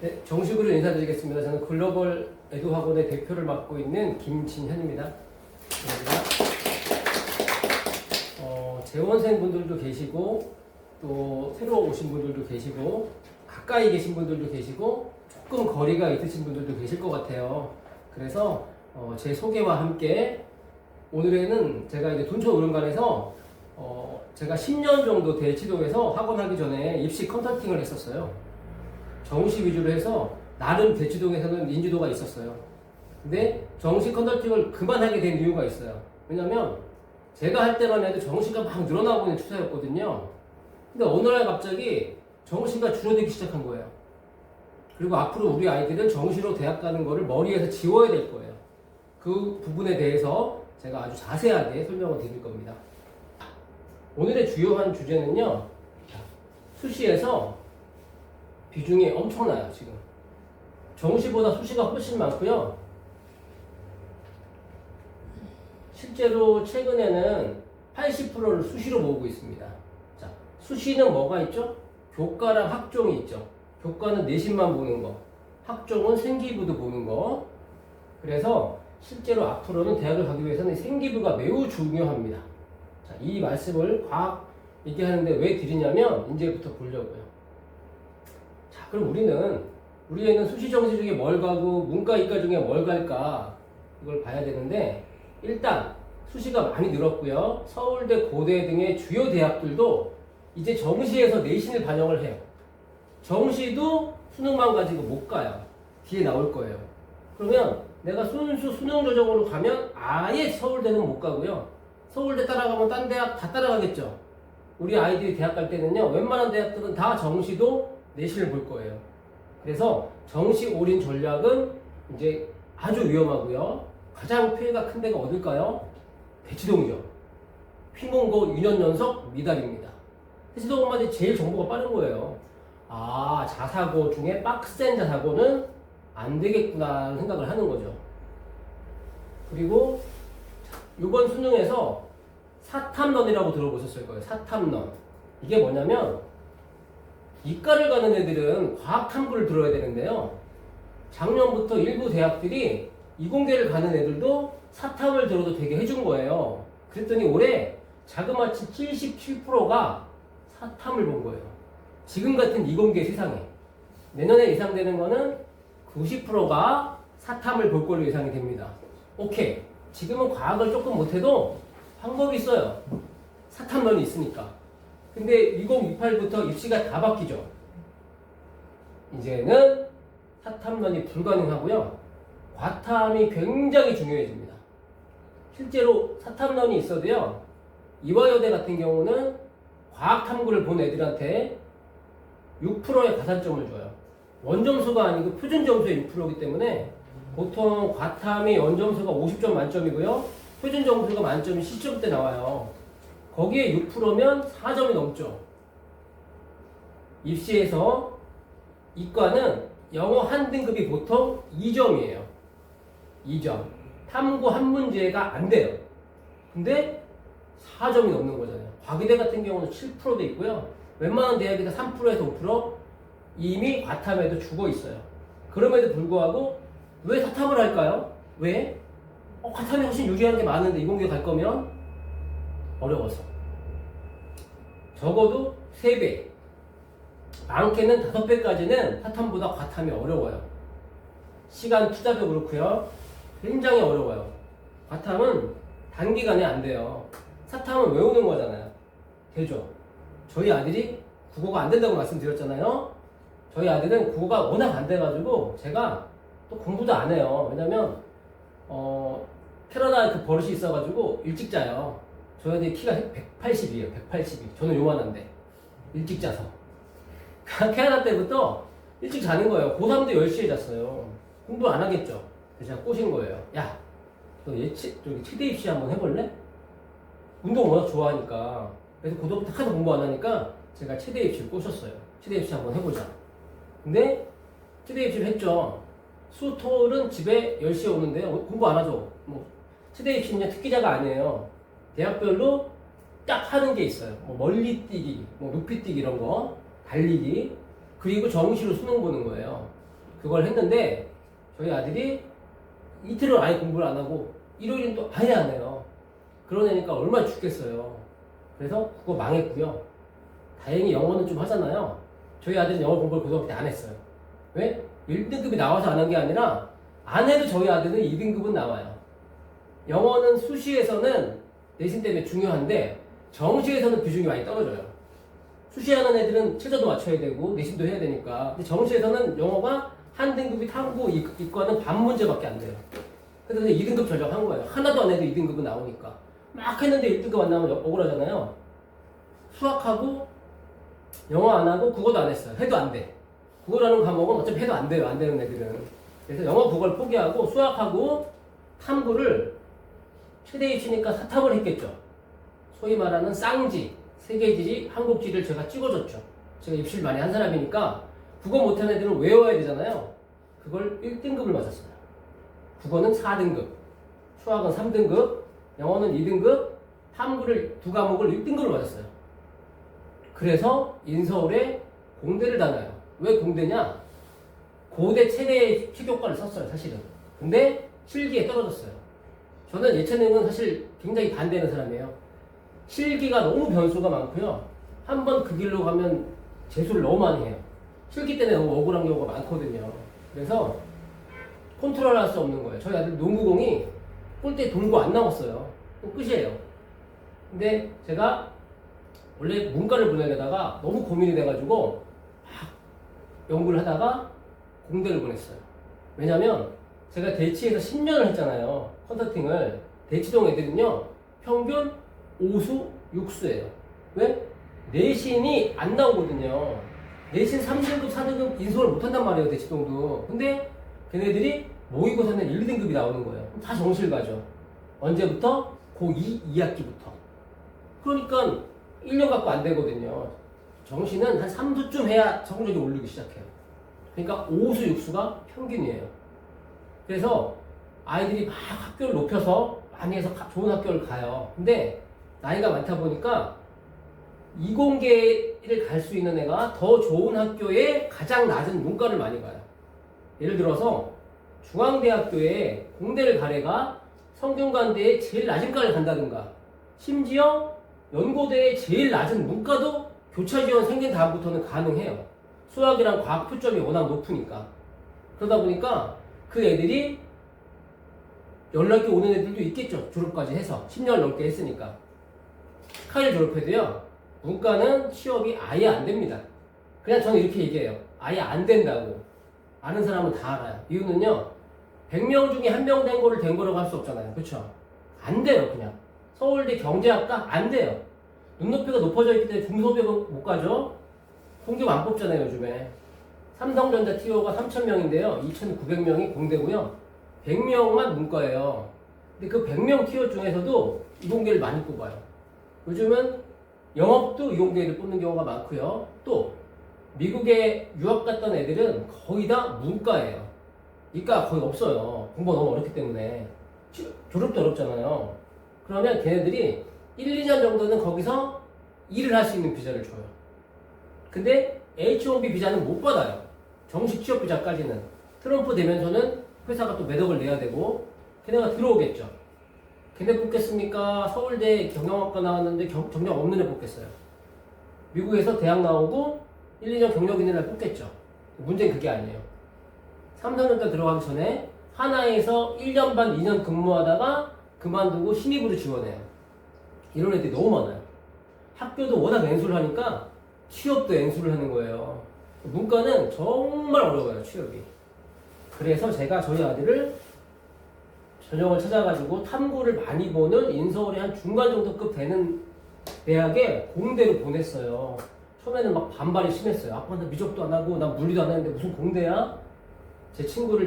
네, 정식으로 인사드리겠습니다. 저는 글로벌 에듀학원의 대표를 맡고 있는 김진현입니다. 재원생분들도 계시고 또 새로 오신 분들도 계시고 가까이 계신 분들도 계시고 조금 거리가 있으신 분들도 계실 것 같아요. 그래서 제 소개와 함께 오늘에는 제가 이제 둔촌오름간에서 제가 10년 정도 대치동에서 학원 하기 전에 입시 컨설팅을 했었어요. 정시 위주로 해서 나름 대치동에서는 인지도가 있었어요. 근데 정시 컨설팅을 그만하게 된 이유가 있어요. 왜냐면 제가 할 때만 해도 정시가 막 늘어나고 있는 추세였거든요. 근데 어느 날 갑자기 정시가 줄어들기 시작한 거예요. 그리고 앞으로 우리 아이들은 정시로 대학 가는 거를 머리에서 지워야 될 거예요. 그 부분에 대해서 제가 아주 자세하게 설명을 드릴 겁니다. 오늘의 주요한 주제는요, 수시에서 비중이 엄청나요. 지금 정시보다 수시가 훨씬 많고요. 실제로 최근에는 80%를 수시로 모으고 있습니다. 자, 수시는 뭐가 있죠? 교과랑 학종이 있죠. 교과는 내신만 보는 거, 학종은 생기부도 보는 거. 그래서 실제로 앞으로는 대학을 가기 위해서는 생기부가 매우 중요합니다. 자, 이 말씀을 과학 얘기하는데 왜 드리냐면 이제부터 보려고요. 자, 그럼 우리 애는 수시 정시 중에 뭘 가고 문과 이과 중에 뭘 갈까 이걸 봐야 되는데, 일단 수시가 많이 늘었고요. 서울대, 고대 등의 주요 대학들도 이제 정시에서 내신을 반영을 해요. 정시도 수능만 가지고 못 가요. 뒤에 나올 거예요. 그러면 내가 순수 수능 조정으로 가면 아예 서울대는 못 가고요. 서울대 따라가면 딴 대학 다 따라가겠죠. 우리 아이들이 대학 갈 때는요, 웬만한 대학들은 다 정시도 내신을 볼 거예요. 그래서 정시 올인 전략은 이제 아주 위험하고요. 가장 피해가 큰 데가 어딜까요? 대치동이죠. 휘문고 유년연속 미달입니다. 대치동만 제일 정보가 빠른 거예요. 아, 자사고 중에 빡센 자사고는 안 되겠구나 생각을 하는 거죠. 그리고 이번 수능에서 사탐런이라고 들어보셨을 거예요. 사탐런. 이게 뭐냐면 이과를 가는 애들은 과학 탐구를 들어야 되는데요. 작년부터 일부 대학들이 이공계를 가는 애들도 사탐을 들어도 되게 해준 거예요. 그랬더니 올해 자그마치 77%가 사탐을 본 거예요. 지금 같은 이공계 세상에. 내년에 예상되는 거는 90%가 사탐을 볼 걸로 예상이 됩니다. 오케이. 지금은 과학을 조금 못해도 방법이 있어요. 사탐론이 있으니까. 근데 2028부터 입시가 다 바뀌죠. 이제는 사탐론이 불가능하고요. 과탐이 굉장히 중요해집니다. 실제로 사탐론이 있어도요, 이화여대 같은 경우는 과학탐구를 본 애들한테 6%의 가산점을 줘요. 원점수가 아니고 표준점수의 6%이기 때문에 보통 과탐이 원점수가 50점 만점이고요. 표준점수가 만점이 10점대 나와요. 거기에 6%면 4점이 넘죠. 입시에서 이과는 영어 한 등급이 보통 2점이에요. 2점. 탐구 한 문제가 안 돼요. 근데 4점이 넘는 거잖아요. 과기대 같은 경우는 7%도 있고요. 웬만한 대학에서 3%에서 5% 이미 과탐에도 죽어 있어요. 그럼에도 불구하고 왜 사탐을 할까요? 왜? 과탐이 훨씬 유리한 게 많은데 이공계 갈 거면 어려워서. 적어도 3배. 많게는 5배까지는 사탐보다 과탐이 어려워요. 시간 투자도 그렇고요. 굉장히 어려워요. 과탐은 단기간에 안 돼요. 사탐은 외우는 거잖아요. 되죠? 저희 아들이 국어가 안 된다고 말씀드렸잖아요. 저희 아들은 국어가 워낙 안 돼가지고 제가 또 공부도 안 해요. 왜냐면 캐나다에 그 버릇이 있어가지고 일찍 자요. 저희 아들이 키가 180이에요. 182. 저는 요만한데 일찍 자서 캐나다 때부터 일찍 자는 거예요. 고3도 10시에 잤어요. 공부 안 하겠죠. 그래서 제가 꼬신 거예요. 야, 너 저기 치대 입시 한번 해볼래? 운동 워낙 좋아하니까. 그래서 고등부터 하도 공부 안 하니까 제가 치대 입시를 꼬셨어요. 치대 입시 한번 해보자. 근데 치대 입시를 했죠. 수토는 집에 10시에 오는데 공부 안 하죠. 뭐 치대 입시는 특기자가 아니에요. 대학별로 딱 하는 게 있어요. 뭐 멀리 뛰기, 뭐 높이 뛰기 이런 거, 달리기, 그리고 정시로 수능 보는 거예요. 그걸 했는데 저희 아들이 이틀을 아예 공부를 안 하고 일요일은 또 아예 안 해요. 그러니까 얼마나 죽겠어요. 그래서 그거 망했고요. 다행히 영어는 좀 하잖아요. 저희 아들은 영어 공부를 고등학교 때 안 했어요. 왜? 1등급이 나와서 안 한 게 아니라 안 해도 저희 아들은 2등급은 나와요. 영어는 수시에서는 내신 때문에 중요한데 정시에서는 비중이 많이 떨어져요. 수시하는 애들은 최저도 맞춰야 되고 내신도 해야 되니까. 근데 정시에서는 영어가 한 등급이 탐구, 이과는 반 문제밖에 안 돼요. 그래서 2등급 전적한 거예요. 하나도 안 해도 2등급은 나오니까. 막 했는데 1등급 안 나오면 억울하잖아요. 수학하고 영어 안 하고 국어도 안 했어요. 해도 안 돼. 국어라는 과목은 어차피 해도 안 돼요. 안 되는 애들은. 그래서 영어, 국어를 포기하고 수학하고 탐구를 최대에 치니까 사탐을 했겠죠. 소위 말하는 쌍지, 세계지리, 한국지를 제가 찍어줬죠. 제가 입시를 많이 한 사람이니까 국어 못하는 애들은 외워야 되잖아요. 그걸 1등급을 맞았어요. 국어는 4등급, 수학은 3등급, 영어는 2등급, 탐구를 2과목을 1등급을 맞았어요. 그래서 인서울에 공대를 다녀요. 왜 공대냐? 고대 최대의 필교과를 썼어요, 사실은. 근데 실기에 떨어졌어요. 저는 예체능은 사실 굉장히 반대하는 사람이에요. 실기가 너무 변수가 많고요. 한번 그 길로 가면 재수를 너무 많이 해요. 실기 때문에 너무 억울한 경우가 많거든요. 그래서 컨트롤할 수 없는 거예요. 저희 아들 농구공이 골대 돌고 안 나왔어요. 또 끝이에요. 근데 제가 원래 문과를 보내려다가 너무 고민이 돼가지고 막 연구를 하다가 공대를 보냈어요. 왜냐면 제가 대치에서 10년을 했잖아요. 컨설팅을. 대치동 애들은요 평균 5수, 6수예요. 왜? 내신이 안 나오거든요. 내신 3등급, 4등급 인수를 못한단 말이에요. 대치동도. 근데 걔네들이 모의고사는 1, 2등급이 나오는 거예요. 다 정시를 가죠. 언제부터? 고2 2학기부터. 그러니까 1년 갖고 안 되거든요. 정시는 한 3수쯤 해야 성적이 오르기 시작해요. 그러니까 5수, 6수가 평균이에요. 그래서 아이들이 막 학교를 높여서 많이 해서 좋은 학교를 가요. 근데 나이가 많다 보니까 이공계를 갈 수 있는 애가 더 좋은 학교에 가장 낮은 문과를 많이 가요. 예를 들어서 중앙대학교에 공대를 갈 애가 성균관대에 제일 낮은 과를 간다든가, 심지어 연고대에 제일 낮은 문과도 교차 지원 생긴 다음부터는 가능해요. 수학이랑 과학 표점이 워낙 높으니까. 그러다 보니까 그 애들이 연락이 오는 애들도 있겠죠. 졸업까지 해서 10년 넘게 했으니까. 스카이를 졸업해도요 문과는 취업이 아예 안 됩니다. 그냥 저는 이렇게 얘기해요. 아예 안 된다고. 아는 사람은 다 알아요. 이유는요 100명 중에 1명 된 거를 된 거라고 할 수 없잖아요. 그쵸? 안 돼요. 그냥 서울대 경제학과 안 돼요. 눈높이가 높아져 있기 때문에 중소기업은 못 가죠. 공기업 안 뽑잖아요 요즘에. 삼성전자 TO가 3,000명인데요 2,900명이 공대고요 100명만 문과예요. 근데 그 100명 TO 중에서도 이공계를 많이 뽑아요. 요즘은 영업도 이공계를 뽑는 경우가 많고요. 또 미국에 유학 갔던 애들은 거의 다 문과예요. 이과 거의 없어요. 공부가 너무 어렵기 때문에. 졸업도 어렵잖아요. 그러면 걔네들이 1, 2년 정도는 거기서 일을 할 수 있는 비자를 줘요. 근데 H-1B 비자는 못 받아요. 정식 취업 비자까지는. 트럼프 되면서는 회사가 또 몇 억을 내야 되고 걔네가 들어오겠죠. 걔네 뽑겠습니까? 서울대 경영학과 나왔는데 경력 없는 애 뽑겠어요. 미국에서 대학 나오고 1, 2년 경력 있는 애 뽑겠죠. 문제는 그게 아니에요. 삼성전자 들어가기 전에 하나에서 1년 반, 2년 근무하다가 그만두고 신입으로 지원해요. 이런 애들이 너무 많아요. 학교도 워낙 연수를 하니까 취업도 연수를 하는 거예요. 문과는 정말 어려워요, 취업이. 그래서 제가 저희 아들을 전형을 찾아가지고 탐구를 많이 보는 인서울의 한 중간 정도급 되는 대학에 공대로 보냈어요. 처음에는 막 반발이 심했어요. 아빠 나 미적도 안 하고 나 물리도 안 했는데 무슨 공대야? 제 친구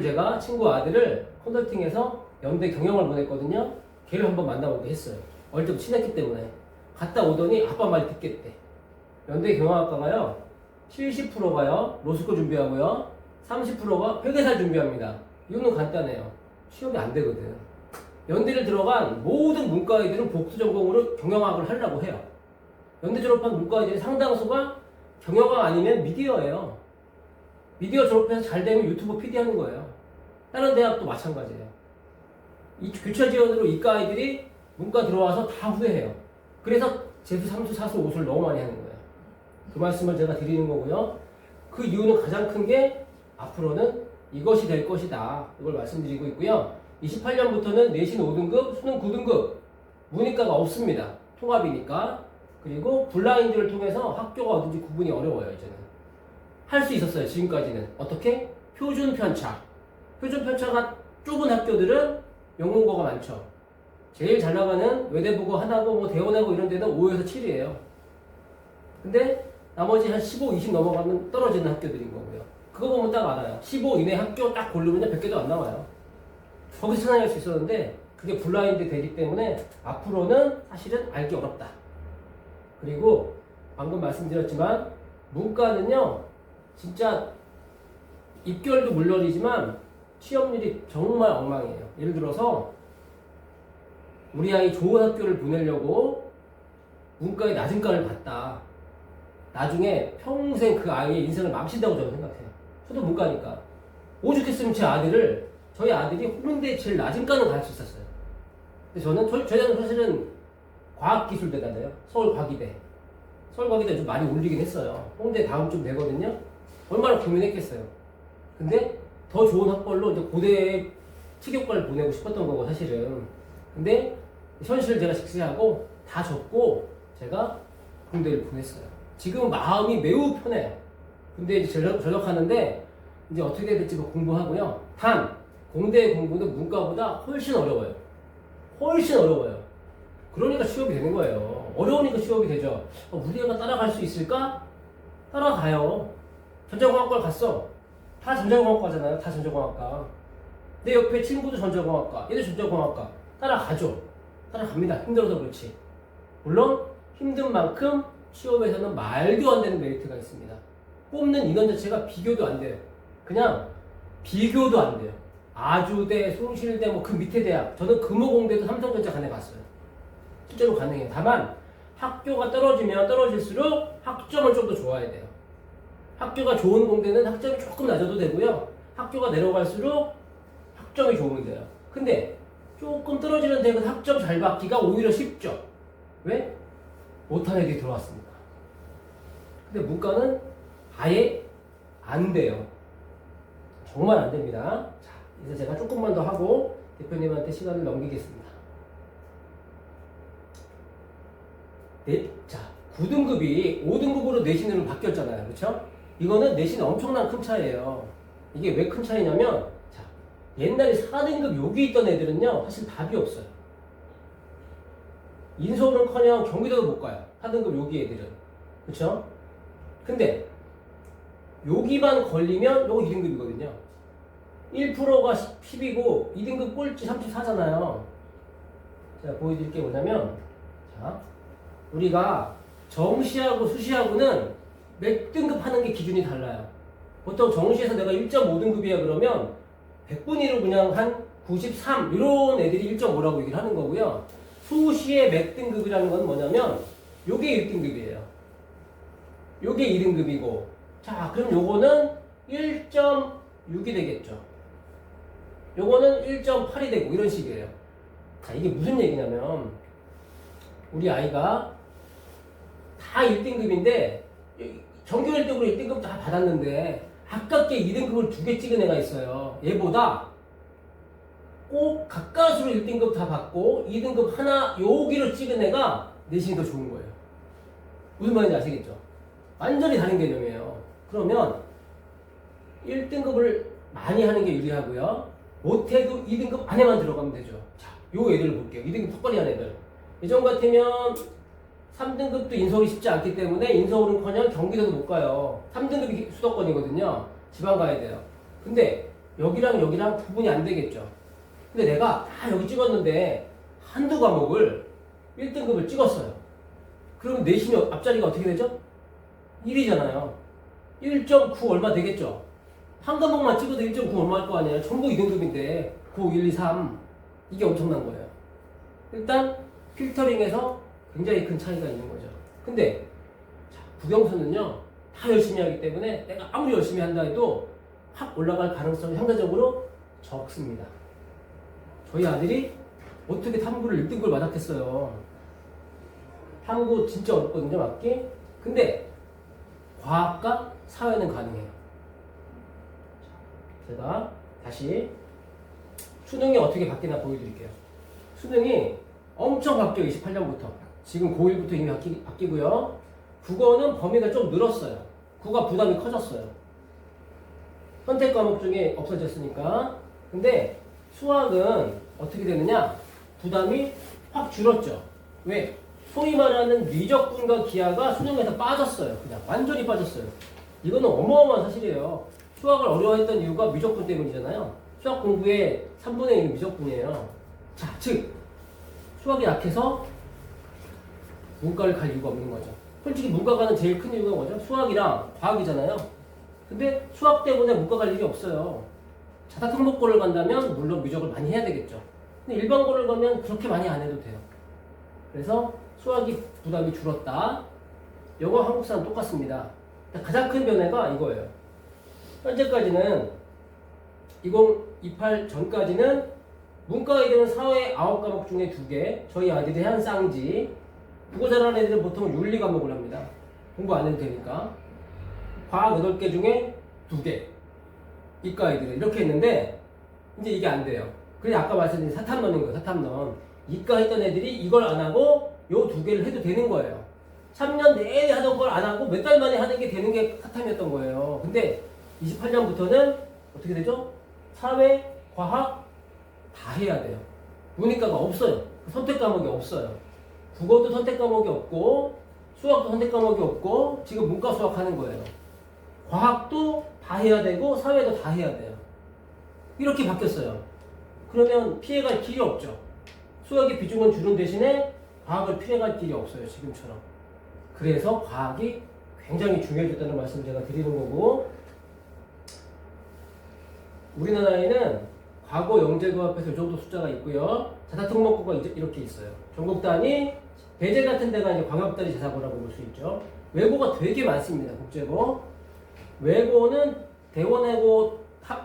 아들을 컨설팅해서 연대 경영을 보냈거든요. 걔를 한번 만나보게 했어요. 어릴 때부터 친했기 때문에. 갔다 오더니 아빠 말 듣겠대. 연대 경영학과가요 70%가요 로스쿨 준비하고요 30%가 회계사 준비합니다. 이유는 간단해요. 취업이 안 되거든. 연대를 들어간 모든 문과애들은 복수 전공으로 경영학을 하려고 해요. 연대 졸업한 문과애들이 상당수가 경영학 아니면 미디어예요. 미디어 졸업해서 잘 되면 유튜브 PD 하는 거예요. 다른 대학도 마찬가지예요. 이 교차 지원으로 이과 아이들이 문과 들어와서 다 후회해요. 그래서 재수, 삼수, 사수, 오수를 너무 많이 하는 거예요. 그 말씀을 제가 드리는 거고요. 그 이유는 가장 큰 게 앞으로는 이것이 될 것이다. 이걸 말씀드리고 있고요. 28년부터는 내신 5등급, 수능 9등급, 문이과가 없습니다. 통합이니까. 그리고 블라인드를 통해서 학교가 어딘지 구분이 어려워요, 이제는. 할 수 있었어요, 지금까지는. 어떻게? 표준 편차. 표준 편차가 좁은 학교들은 영문고가 많죠. 제일 잘 나가는 외대부고, 하나고, 뭐 대원하고 이런 데는 5에서 7이에요. 근데 나머지 한 15, 20 넘어가면 떨어지는 학교들인 거고요. 그거 보면 딱 알아요. 15 이내 학교 딱 고르면 100개도 안 나와요. 거기서 찾아낼 수 있었는데 그게 블라인드 되기 때문에 앞으로는 사실은 알기 어렵다. 그리고 방금 말씀드렸지만 문과는요 진짜 입결도 물론이지만 취업률이 정말 엉망이에요. 예를 들어서 우리 아이 좋은 학교를 보내려고 문과에 낮은 과를 봤다. 나중에 평생 그 아이의 인생을 망친다고 저는 생각해요. 저도 문과니까. 오죽했으면 저희 아들이 홍대에 제일 낮은 과는 갈 수 있었어요. 근데 저희는 사실은 과학기술대잖아요. 서울과기대. 서울과기대 좀 많이 올리긴 했어요. 홍대 다음 좀 되거든요. 얼마나 고민했겠어요. 근데 더 좋은 학벌로 이제 고대 특교과를 보내고 싶었던 거고 사실은. 근데 현실을 제가 직시하고 다 접고 제가 공대를 보냈어요. 지금 마음이 매우 편해요. 근데 이제 전역하는데 이제 어떻게 될지 공부하고요. 단 공대 공부는 문과보다 훨씬 어려워요. 훨씬 어려워요. 그러니까 취업이 되는 거예요. 어려우니까 취업이 되죠. 우리 애가 따라갈 수 있을까? 따라가요. 전자공학과를 갔어. 다 전자공학과잖아요. 다 전자공학과. 내 옆에 친구도 전자공학과, 얘도 전자공학과. 따라가죠. 따라갑니다. 힘들어서 그렇지. 물론 힘든 만큼 취업에서는 말도 안 되는 메리트가 있습니다. 뽑는 인원 자체가 비교도 안 돼요. 그냥 비교도 안 돼요. 아주대, 숭실대, 뭐 그 밑에 대학. 저는 금호공대도 삼성전자 간에 갔어요. 실제로 가능해요. 다만 학교가 떨어지면 떨어질수록 학점을 좀 더 좋아야 돼요. 학교가 좋은 공대는 학점이 조금 낮아도 되고요. 학교가 내려갈수록 학점이 좋으면 돼요. 근데 조금 떨어지는 대학은 학점 잘 받기가 오히려 쉽죠. 왜? 못한 애들이 들어왔으니까. 근데 문과는 아예 안 돼요. 정말 안 됩니다. 자, 이제 제가 조금만 더 하고 대표님한테 시간을 넘기겠습니다. 자, 9등급이 5등급으로 내신으로 바뀌었잖아요. 그렇죠? 이거는 내신 엄청난 큰 차이예요. 이게 왜 큰 차이냐면 자, 옛날에 4등급 여기 있던 애들은요. 사실 답이 없어요. 인서울은커녕 경기도도 못 가요. 4등급 여기 애들은. 그렇죠? 근데 여기만 걸리면 요거 2등급이거든요. 1%가 10이고 2등급 꼴찌 34잖아요. 제가 보여드릴 게 뭐냐면 자, 우리가 정시하고 수시하고는 몇 등급 하는 게 기준이 달라요. 보통 정시에서 내가 1.5등급이야 그러면 100분위 1로 그냥 한 93 이런 애들이 1.5라고 얘기를 하는 거고요. 수시의 몇 등급이라는 건 뭐냐면 요게 1등급이에요. 요게 2등급이고 자 그럼 요거는 1.6이 되겠죠. 요거는 1.8이 되고 이런 식이에요. 자 이게 무슨 얘기냐면 우리 아이가 다 1등급인데 전교 1등으로 1등급 다 받았는데 아깝게 2등급을 2개 찍은 애가 있어요. 얘보다 꼭 가까스로 1등급 다 받고 2등급 하나 여기로 찍은 애가 내신이 더 좋은 거예요. 무슨 말인지 아시겠죠? 완전히 다른 개념이에요. 그러면 1등급을 많이 하는 게 유리하고요. 못해도 2등급 안에만 들어가면 되죠. 자, 요 애들을 볼게요. 2등급 턱걸이 한 애들. 예전 같으면 3등급도 인서울이 쉽지 않기 때문에 인서울은커녕 경기도도 못 가요. 3등급이 수도권이거든요. 지방 가야 돼요. 근데 여기랑 여기랑 구분이 안 되겠죠. 근데 내가 다 여기 찍었는데 한두 과목을 1등급을 찍었어요. 그러면 내신이 앞자리가 어떻게 되죠? 1이잖아요. 1.9 얼마 되겠죠? 한 과목만 찍어도 1.9 얼마일 거 아니에요? 전부 2등급인데 9, 1, 2, 3 이게 엄청난 거예요. 일단 필터링에서 굉장히 큰 차이가 있는 거죠. 근데 자, 국영수는요 다 열심히 하기 때문에 내가 아무리 열심히 한다 해도 확 올라갈 가능성이 상대적으로 적습니다. 저희 아들이 어떻게 탐구를 1등급을 맞았겠어요. 탐구 진짜 어렵거든요, 맞기. 근데 과학과 사회는 가능해요. 제가 다시 수능이 어떻게 바뀌나 보여드릴게요. 수능이 엄청 바뀌어요. 28년부터. 지금 고1부터 이미 바뀌고요. 국어는 범위가 좀 늘었어요. 국어 부담이 커졌어요. 선택 과목 중에 없어졌으니까. 근데 수학은 어떻게 되느냐? 부담이 확 줄었죠. 왜? 소위 말하는 미적분과 기하가 수능에서 빠졌어요. 그냥 완전히 빠졌어요. 이거는 어마어마한 사실이에요. 수학을 어려워했던 이유가 미적분 때문이잖아요. 수학 공부의 3분의 1은 미적분이에요. 자, 즉 수학이 약해서 문과를 갈 이유가 없는 거죠. 솔직히 문과가는 제일 큰 이유가 뭐죠? 수학이랑 과학이잖아요. 근데 수학 때문에 문과 갈 일이 없어요. 자사특목고를 간다면 물론 미적을 많이 해야 되겠죠. 근데 일반고를 가면 그렇게 많이 안 해도 돼요. 그래서 수학이 부담이 줄었다. 영어, 한국사는 똑같습니다. 가장 큰 변화가 이거예요. 현재까지는 2028 전까지는 문과애들은 사회 9과목 중에 2개, 저희 아들이 한 쌍지. 국어 잘하는 애들은 보통 윤리 과목을 합니다. 공부 안 해도 되니까. 과학 8개 중에 2개. 이과 애들은 이렇게 했는데 이제 이게 안 돼요. 그래서 아까 말씀드린 사탐론인 거예요. 사탐론. 이과 했던 애들이 이걸 안 하고 요 2개를 해도 되는 거예요. 3년 내내 하던 걸 안 하고 몇 달 만에 하는 게 되는 게 사탐이었던 거예요. 근데 28년부터는 어떻게 되죠? 사회, 과학 다 해야 돼요. 문이과가 없어요. 선택 과목이 없어요. 국어도 선택 과목이 없고 수학도 선택 과목이 없고 지금 문과 수학 하는 거예요. 과학도 다 해야 되고 사회도 다 해야 돼요. 이렇게 바뀌었어요. 그러면 피해갈 길이 없죠. 수학의 비중은 줄은 대신에 과학을 피해갈 길이 없어요. 지금처럼. 그래서 과학이 굉장히 중요해졌다는 말씀을 제가 드리는 거고, 우리나라에는 과거 영재고 앞에서 이 정도 숫자가 있고요. 자사특목고가 이렇게 있어요. 전국 단위, 대제 같은 데가 이제 광역단위 자사고라고 볼 수 있죠. 외고가 되게 많습니다. 국제고. 외고는 대원외고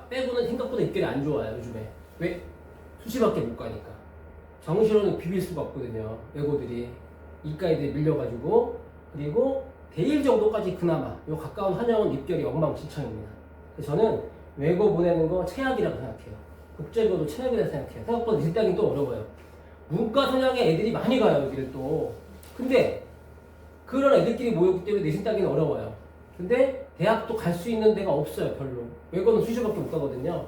빼고는 생각보다 입결이 안 좋아요. 요즘에. 왜? 수시밖에 못 가니까. 정시로는 비빌 수가 없거든요. 외고들이. 이과 애들이 밀려가지고. 그리고 대일 정도까지 그나마 요 가까운 한영은 입결이 엉망진창입니다. 그래서 저는 외고 보내는 거 최악이라고 생각해요. 국제고도 최악이라고 생각해요. 생각보다 일당이 또 어려워요. 문과 성향의 애들이 많이 가요, 여기를 또. 근데 그런 애들끼리 모였기 때문에 내신 따기는 어려워요. 근데 대학도 갈 수 있는 데가 없어요, 별로. 외고는 수시밖에 못 가거든요.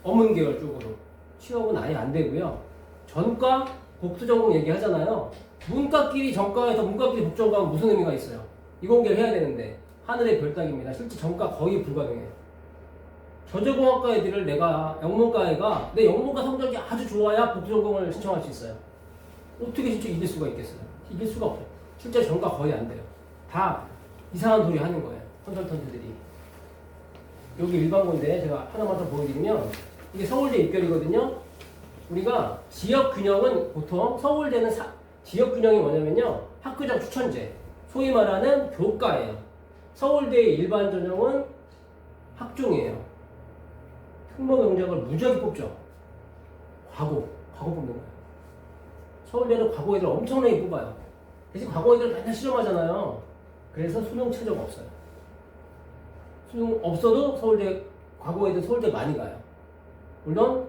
어문 계열 쪽으로. 취업은 아예 안 되고요. 전과, 복수전공 얘기하잖아요. 문과끼리 전과에서 문과끼리 복전과는 무슨 의미가 있어요? 이공계를 해야 되는데 하늘의 별 따기입니다. 실제 전과 거의 불가능해요. 저제공학과 애들을 내가 영문과 애가 내 영문과 성적이 아주 좋아야 복수전공을 신청할 수 있어요. 어떻게 진짜 이길 수가 있겠어요? 이길 수가 없어요. 실제 전과 거의 안 돼요. 다 이상한 소리 하는 거예요. 컨설턴트들이. 여기 일반고인데 제가 하나만 더 보여드리면 이게 서울대 입결이거든요. 우리가 지역균형은 보통 서울대는 지역균형이 뭐냐면요. 학교장 추천제. 소위 말하는 교과예요. 서울대의 일반 전형은 학종이에요. 특목 영역을 무지하게 뽑죠. 과거 뽑는 거예요. 서울대는 과거 애들 엄청나게 뽑아요. 대신 과거 애들 맨날 실험하잖아요. 그래서 수능 최저가 없어요. 수능 없어도 서울대, 과거 애들 서울대 많이 가요. 물론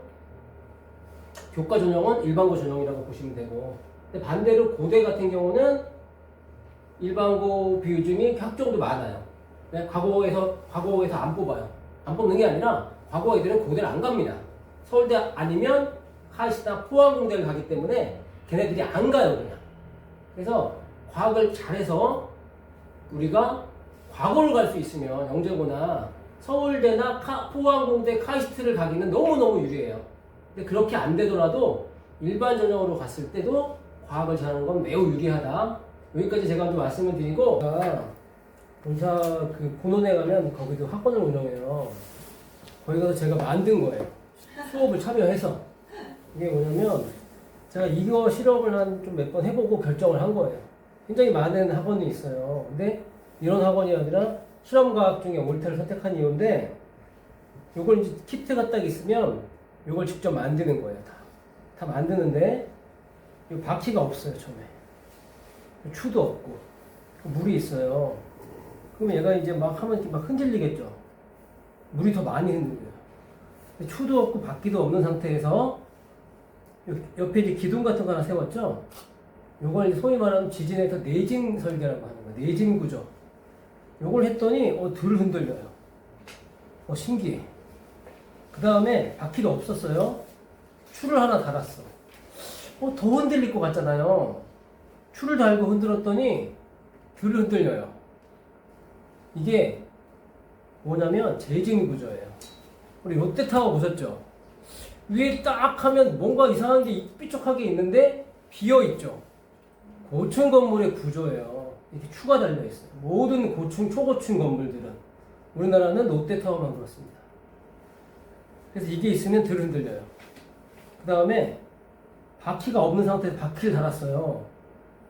교과 전형은 일반고 전형이라고 보시면 되고, 근데 반대로 고대 같은 경우는 일반고 비중이 학종도 많아요. 과거에서 안 뽑아요. 안 뽑는 게 아니라 과거 애들은 고대를 안 갑니다. 서울대 아니면 카이스트나 포항공대를 가기 때문에 걔네들이 안 가요, 그냥. 그래서 과학을 잘해서 우리가 과거를 갈 수 있으면 영재고나 서울대나 포항공대 카이스트를 가기는 너무너무 유리해요. 근데 그렇게 안 되더라도 일반 전형으로 갔을 때도 과학을 잘하는 건 매우 유리하다. 여기까지 제가 좀 말씀을 드리고, 본사 그 본원에 가면 거기도 학원을 운영해요. 거기 가서 제가 만든 거예요. 수업을 참여해서. 이게 뭐냐면 제가 이거 실험을 한 좀 몇 번 해보고 결정을 한 거예요. 굉장히 많은 학원이 있어요. 근데 이론 학원이 아니라 실험과학 중에 올테를 선택한 이유인데 요걸 이제 키트가 딱 있으면 요걸 직접 만드는 거예요. 다 만드는데 이 바퀴가 없어요. 처음에 추도 없고 물이 있어요. 그럼 얘가 이제 막 하면 막 흔들리겠죠. 물이 더 많이 흔들려요. 추도 없고 바퀴도 없는 상태에서 옆에 이제 기둥 같은 거 하나 세웠죠. 요걸 이제 소위 말하는 지진에서 내진 설계라고 하는 거예요. 내진 구조. 요걸 했더니 덜 흔들려요. 신기해. 그 다음에 바퀴도 없었어요. 추를 하나 달았어. 더 흔들릴 것 같잖아요. 추를 달고 흔들었더니 덜 흔들려요. 이게 뭐냐면 재진 구조예요. 우리 롯데타워 보셨죠? 위에 딱 하면 뭔가 이상한 게 삐쭉하게 있는데 비어있죠? 고층 건물의 구조예요. 이렇게 추가 달려있어요. 모든 고층, 초고층 건물들은. 우리나라는 롯데타워만 그렇습니다. 그래서 이게 있으면 덜 흔들려요. 그 다음에 바퀴가 없는 상태에서 바퀴를 달았어요.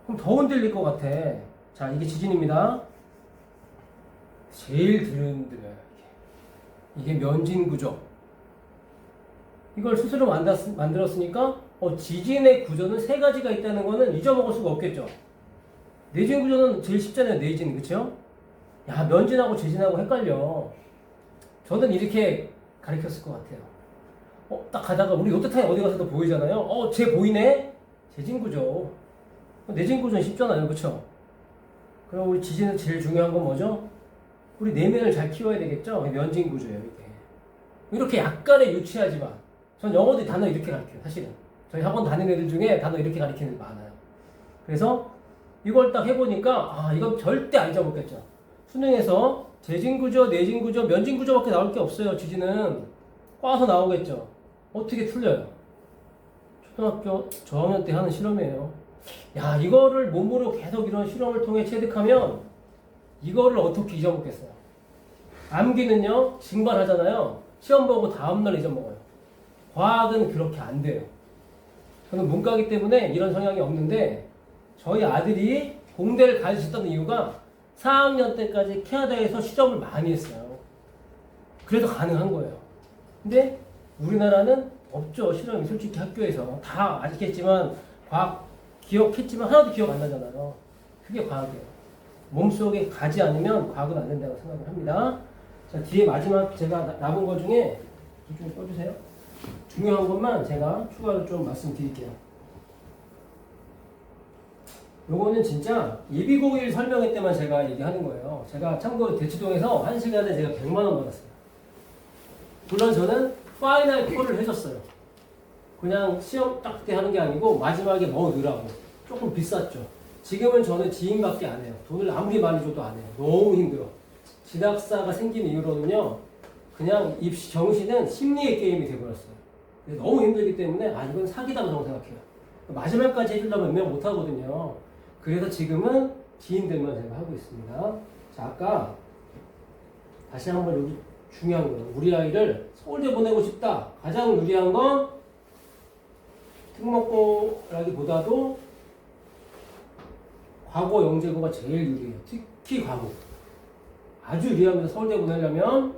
그럼 더 흔들릴 것 같아. 자, 이게 지진입니다. 제일 덜 흔들려요. 이게 면진 구조. 이걸 스스로 만들었으니까 지진의 구조는 세 가지가 있다는 거는 잊어먹을 수가 없겠죠. 내진 구조는 제일 쉽잖아요. 내진, 그쵸? 야, 면진하고 지진하고 헷갈려. 저는 이렇게 가르쳤을 것 같아요. 딱 가다가 우리 롯데타워 어디 가서도 보이잖아요. 쟤 보이네? 재진 구조. 내진 구조는 쉽잖아요. 그쵸? 그럼 우리 지진에서 제일 중요한 건 뭐죠? 우리 내면을 잘 키워야 되겠죠? 면진 구조예요. 이렇게 약간의 유치하지만 전 영어도 단어 이렇게 가르쳐요. 사실은 저희 학원 다니는 애들 중에 단어 이렇게 가르치는 애 많아요. 그래서 이걸 딱 해보니까 이건 절대 안 잊어먹겠죠. 수능에서 재진구조, 내진구조, 면진구조밖에 나올 게 없어요. 지진은 꽈서 나오겠죠. 어떻게 틀려요? 초등학교 저학년 때 하는 실험이에요. 야, 이거를 몸으로 계속 이런 실험을 통해 체득하면 이거를 어떻게 잊어먹겠어요? 암기는요, 증발하잖아요. 시험 보고 다음날 잊어먹어요. 과학은 그렇게 안 돼요. 저는 문과이기 때문에 이런 성향이 없는데 저희 아들이 공대를 가르쳤던 이유가 4학년 때까지 캐나다에서 시험을 많이 했어요. 그래서 가능한 거예요. 근데 우리나라는 없죠. 실험이 솔직히 학교에서 다 아시겠지만 과학 기억했지만 하나도 기억 안 나잖아요. 그게 과학이에요. 몸속에 가지 않으면 과학은 안 된다고 생각을 합니다. 자, 뒤에 마지막 제가 남은 것 중에 좀 꺼주세요. 중요한 것만 제가 추가로 좀 말씀드릴게요. 요거는 진짜 예비고일 설명회 때만 제가 얘기하는 거예요. 제가 참고로 대치동에서 1시간에 제가 100만 원 받았어요. 물론 저는 파이널 콜을 해줬어요. 그냥 시험 딱 때 하는 게 아니고 마지막에 뭐 넣으라고. 조금 비쌌죠. 지금은 저는 지인밖에 안 해요. 돈을 아무리 많이 줘도 안 해요. 너무 힘들어. 진학사가 생긴 이후로는요. 그냥 입시 정시는 심리의 게임이 돼버렸어요. 너무 힘들기 때문에 이건 사기다고 저는 생각해요. 마지막까지 해주려면 몇 명 못하거든요. 그래서 지금은 지인들만 제가 하고 있습니다. 자, 아까 다시 한번 여기 중요한 거예요. 우리 아이를 서울대 보내고 싶다. 가장 유리한 건 특목고라기보다도 과거 영재고가 제일 유리해요. 특히 과거. 아주 유리합니다. 서울대 보내려면.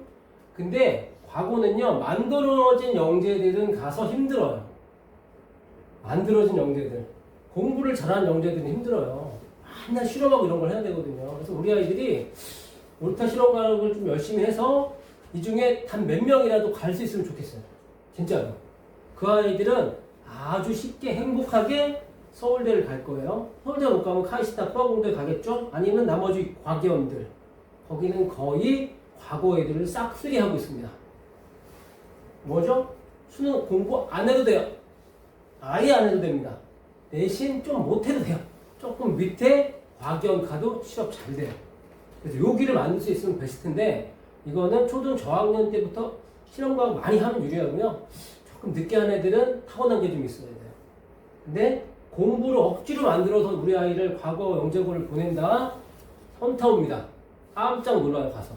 근데 과거는요. 만들어진 영재들은 가서 힘들어요. 만들어진 영재들. 공부를 잘하는 영재들은 힘들어요. 맨날 실험하고 이런 걸 해야 되거든요. 그래서 우리 아이들이 올타 실험과학을 좀 열심히 해서 이 중에 단 몇 명이라도 갈 수 있으면 좋겠어요. 진짜로. 그 아이들은 아주 쉽게 행복하게 서울대를 갈 거예요. 서울대 못 가면 카이스트 포항공대 가겠죠? 아니면 나머지 과기원들. 거기는 거의 과거 애들을 싹쓸이하고 있습니다. 뭐죠? 수능 공부 안 해도 돼요. 아예 안 해도 됩니다. 대신 좀 못해도 돼요. 조금 밑에 과기원 가도 취업 잘 돼요. 그래서 여기를 만들 수 있으면 베스트인데 이거는 초등 저학년 때부터 실험과학 많이 하면 유리하고요. 조금 늦게 하는 애들은 타고난 게 좀 있어야 돼요. 근데 공부를 억지로 만들어서 우리 아이를 과거 영재고를 보낸다? 선타옵니다. 깜짝 놀라요, 가서.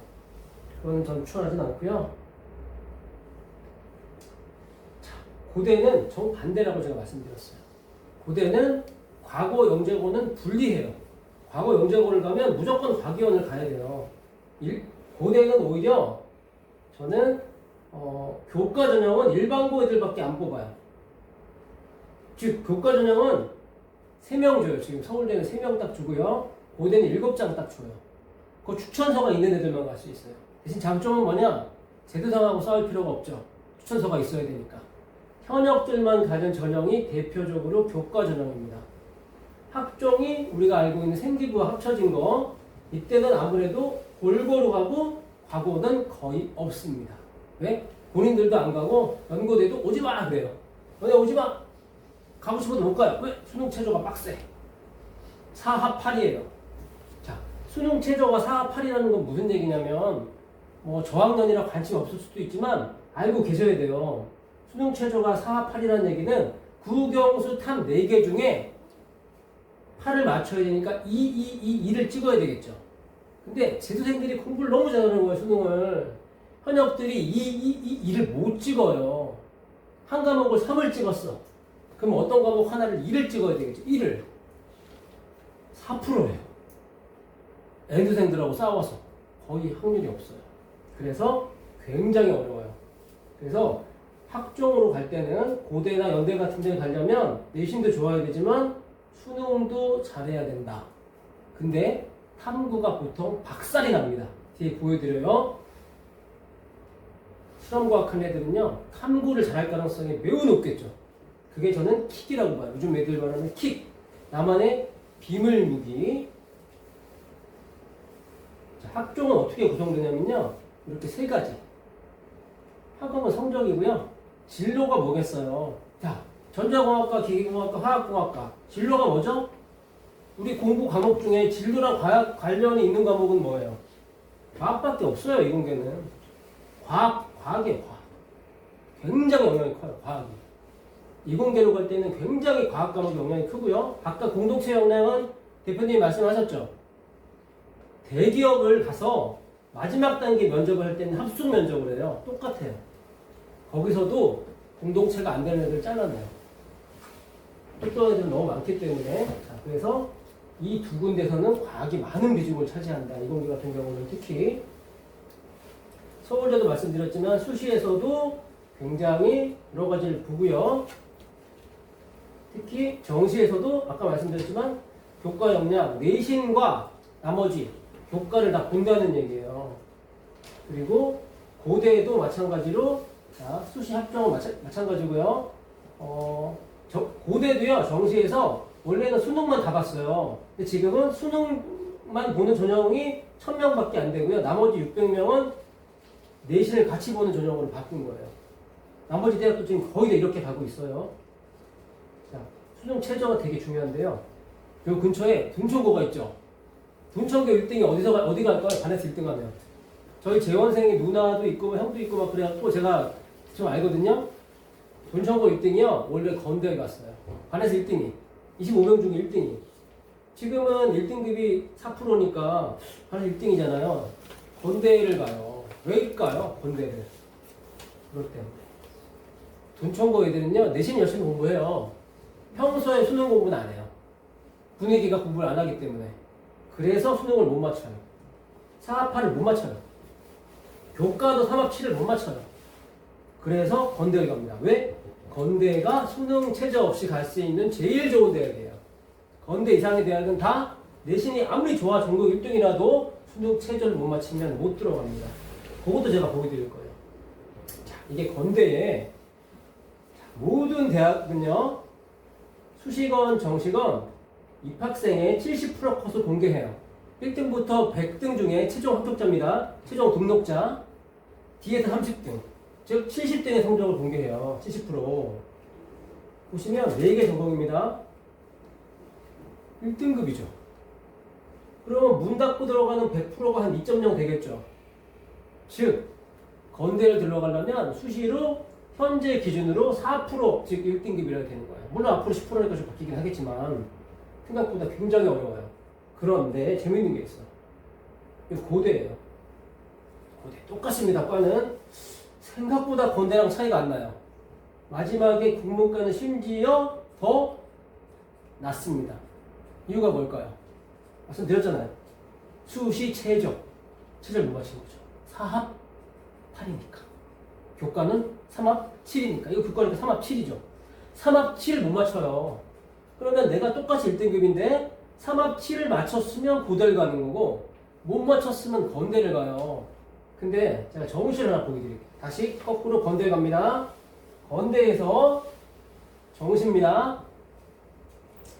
그건 전 추천하진 않고요. 자, 고대는 정반대라고 제가 말씀드렸어요. 고대는 과거 영재고는 분리해요. 과거 영재고를 가면 무조건 과기원을 가야 돼요. 고대는 오히려 저는 교과 전형은 일반고 애들밖에 안 뽑아요. 즉 교과 전형은 3명 줘요. 지금 서울대는 3명 딱 주고요. 고대는 7장 딱 줘요. 그 추천서가 있는 애들만 갈 수 있어요. 대신 장점은 뭐냐? 제도상하고 싸울 필요가 없죠. 추천서가 있어야 되니까. 현역들만 가는 전형이 대표적으로 교과 전형입니다. 학종이 우리가 알고 있는 생기부와 합쳐진 거, 이때는 아무래도 골고루 가고 과고는 거의 없습니다. 왜? 본인들도 안 가고 연고대도 오지 마 그래요. 너네 오지 마. 가고 싶어도 못 가요. 왜? 수능 최저가 빡세. 4합 8이에요. 자, 수능 최저가 4합 8이라는 건 무슨 얘기냐면 뭐 저학년이라 관심 없을 수도 있지만 알고 계셔야 돼요. 수능 최저가 4합 8이라는 얘기는 국영수 탑 4개 중에 8을 맞춰야 되니까 2를 찍어야 되겠죠. 근데 재수생들이 공부를 너무 잘하는 거예요, 수능을. 현역들이 2를 못 찍어요. 한 과목을 3을 찍었어. 그럼 어떤 과목 하나를 2를 찍어야 되겠죠. 1을. 4%예요. 애수생들하고 싸워서 거의 확률이 없어요. 그래서 굉장히 어려워요. 그래서 학종으로 갈 때는 고대나 연대 같은 데 가려면 내신도 좋아야 되지만 수능도 잘해야 된다. 근데 탐구가 보통 박살이 납니다. 뒤에 보여드려요. 실험과학한 애들은요, 탐구를 잘할 가능성이 매우 높겠죠. 그게 저는 킥이라고 봐요. 요즘 애들 말하는 킥. 나만의 비밀 무기. 자, 학종은 어떻게 구성되냐면요, 이렇게 3가지. 학업은 성적이고요. 진로가 뭐겠어요? 자, 전자공학과, 기계공학과, 화학공학과. 진로가 뭐죠? 우리 공부 과목 중에 진로랑 관련이 있는 과목은 뭐예요? 과학밖에 없어요, 이공계는. 과학이에요, 과학. 굉장히 영향이 커요, 과학이. 이공계로 갈 때는 굉장히 과학 과목의 영향이 크고요. 아까 공동체 역량은 대표님이 말씀하셨죠? 대기업을 가서 마지막 단계 면접을 할 때는 합숙 면접을 해요. 똑같아요. 거기서도 공동체가 안 되는 애들 잘라내요. 똑똑한 애들은 너무 많기 때문에. 자, 그래서 이 2군데서는 과학이 많은 비중을 차지한다. 이공계 같은 경우는 특히. 서울대도 말씀드렸지만 수시에서도 굉장히 여러 가지를 보고요. 특히 정시에서도 아까 말씀드렸지만 교과 역량, 내신과 나머지 교과를 다 본다는 얘기예요. 그리고 고대에도 마찬가지로 자, 수시 합정은 마찬가지고요. 고대도요, 정시에서 원래는 수능만 다 봤어요. 근데 지금은 수능만 보는 전형이 1000명밖에 안 되고요. 나머지 600명은 내신을 같이 보는 전형으로 바꾼 거예요. 나머지 대학도 지금 거의 다 이렇게 가고 있어요. 자, 수능 최저가 되게 중요한데요. 요 근처에 둔천고가 있죠. 둔천고 1등이 어디 갈까요? 반에서 1등 하면. 저희 재원생이 누나도 있고 형도 있고 막 그래갖고 제가 좀 알거든요. 둔천고 1등이요. 원래 건대에 갔어요. 반에서 1등이. 25명 중에 1등이. 지금은 1등급이 4%니까 반에서 1등이잖아요. 건대를 가요. 왜일까요? 건대를. 그럴 때문에. 둔천고 애들은요, 내신 열심히 공부해요. 평소에 수능 공부는 안 해요. 분위기가 공부를 안 하기 때문에. 그래서 수능을 못 맞춰요. 4합 8을 못 맞춰요. 교과도 3합 7을 못 맞춰요. 그래서 건대에 갑니다. 왜? 건대가 수능 최저 없이 갈 수 있는 제일 좋은 대학이에요. 건대 이상의 대학은 다 내신이 아무리 좋아 전국 1등이라도 수능 최저를 못 맞추면 못 들어갑니다. 그것도 제가 보여드릴 거예요. 자, 이게 건대에 모든 대학은요, 수시건 정시건 입학생의 70% 컷을 공개해요. 1등부터 100등 중에 최종 합격자입니다. 최종 등록자. 뒤에서 30등. 즉 70등의 성적을 공개해요. 70%. 보시면 4개 전공입니다. 1등급이죠. 그러면 문 닫고 들어가는 100%가 한 2.0 되겠죠. 즉 건대를 들어가려면 수시로 현재 기준으로 4%, 즉 1등급이라고 되는 거예요. 물론 앞으로 10%니까 좀 바뀌긴 하겠지만 생각보다 굉장히 어려워요. 그런데 재밌는 게 있어요. 이거 고대예요. 고대 똑같습니다. 과는 생각보다 건대랑 차이가 안 나요. 마지막에 국문과는 심지어 더 낮습니다. 이유가 뭘까요? 말씀드렸잖아요. 수시 최저. 최저를 못 맞힌 거죠. 4합 8이니까. 교과는 3합 7이니까. 이거 교과니까 3합 7이죠. 3합 7을 못 맞춰요. 그러면 내가 똑같이 1등급인데 3합 7을 맞췄으면 고대를 가는 거고 못 맞췄으면 건대를 가요. 근데 제가 정시를 하나 보여드릴게요. 다시 거꾸로 건대 갑니다. 건대에서 정시입니다.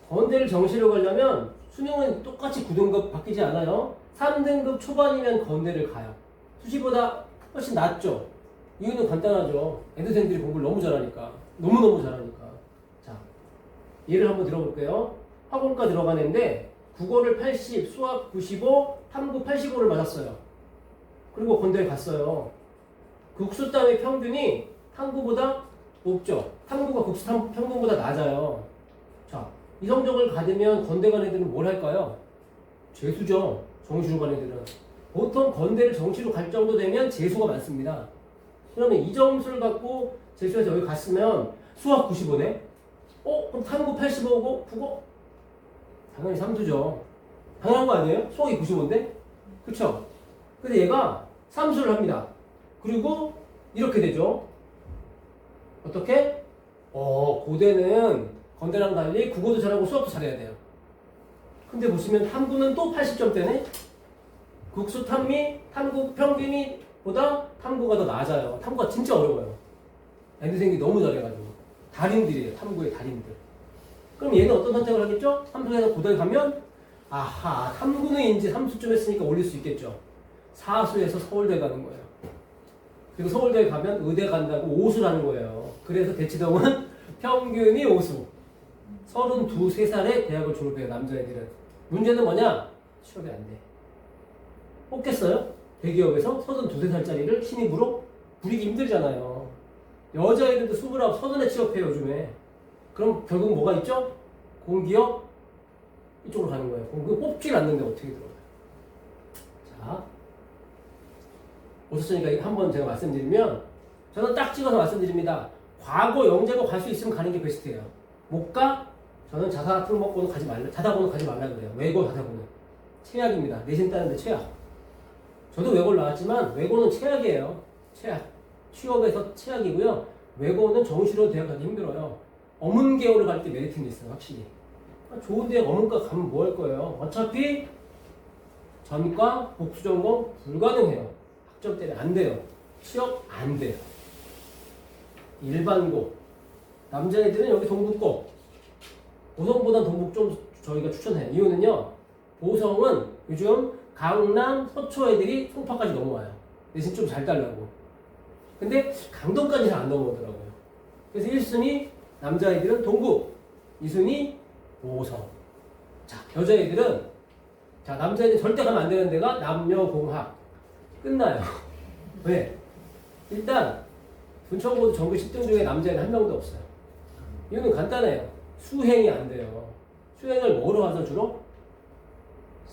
건대를 정시로 가려면 수능은 똑같이 9등급 바뀌지 않아요. 3등급 초반이면 건대를 가요. 수시보다 훨씬 낫죠. 이유는 간단하죠. 애들생들이 공부를 너무 잘하니까. 너무너무 잘하니까. 자, 예를 한번 들어볼게요. 학원과 들어가는데 국어를 80, 수학 95, 탐구 85를 맞았어요. 그리고 건대를 갔어요. 국수땀의 평균이 탐구보다 높죠. 탐구가 국수탐 평균보다 낮아요. 자, 이 성적을 받으면 건대 간 애들은 뭘 할까요? 재수죠. 정시로 간 애들은. 보통 건대를 정시로 갈 정도 되면 재수가 많습니다. 그러면 이 점수를 갖고 재수해서 여기 갔으면 수학 95네? 그럼 탐구 85고 국어? 당연히 삼수죠. 당연한 거 아니에요? 수학이 95인데? 그쵸? 근데 얘가 삼수를 합니다. 그리고 이렇게 되죠. 어떻게? 고대는 건대랑 달리 국어도 잘하고 수학도 잘해야 돼요. 근데 보시면 탐구는 또 80점대네? 국수 탐미, 탐구 평균이 보다 탐구가 더 낮아요. 탐구가 진짜 어려워요. 애들생이 너무 잘해가지고. 달인들이에요. 탐구의 달인들. 그럼 얘는 어떤 선택을 하겠죠? 삼수에서 고대에 가면 아하, 탐구는 이제 3수점 했으니까 올릴 수 있겠죠. 4수에서 서울대 가는 거예요. 그리고 서울대에 가면 의대 간다고 5수라는 거예요. 그래서 대치동은 평균이 5수. 32, 3살에 대학을 졸업해요. 남자애들은. 문제는 뭐냐? 취업이 안 돼. 뽑겠어요? 대기업에서 32, 3살짜리를 신입으로 부리기 힘들잖아요. 여자애들도 29, 30에 취업해요. 요즘에. 그럼 결국 뭐가 있죠? 공기업 이쪽으로 가는 거예요. 공기업 뽑질 않는데 어떻게 들어가요? 자, 오셨으니까 한번 제가 말씀드리면 저는 딱 찍어서 말씀드립니다. 과거 영재고 갈 수 있으면 가는 게 베스트예요. 못 가? 저는 자사학부모고는 가지 말라. 자사고는 가지 말라 그래요. 외고 자사고는 최악입니다. 내신 따는데 최악. 저도 외고를 나왔지만 외고는 최악이에요. 최악. 취업에서 최악이고요. 외고는 정시로 대학 가기 힘들어요. 어문계열을 갈 때 메리트는 있어요. 확실히. 좋은 대학 어문과 가면 뭐 할 거예요? 어차피 전과 복수전공 불가능해요. 학점 때문에 안 돼요. 취업 안 돼요. 일반고. 남자애들은 여기 동북고. 보성보단 동북 좀 저희가 추천해요. 이유는요. 보성은 요즘 강남, 서초 애들이 송파까지 넘어와요. 대신 좀 잘 달라고. 근데 강동까지 잘 안 넘어오더라고요. 그래서 1순위 남자애들은 동북, 2순위 보성. 자, 여자애들은 남자애들 절대 가면 안 되는 데가 남녀공학. 끝나요. 왜? 일단 분청고도 전교 10등 중에 남자애는 한 명도 없어요. 이유는 간단해요. 수행이 안 돼요. 수행을 뭐로 하죠 주로?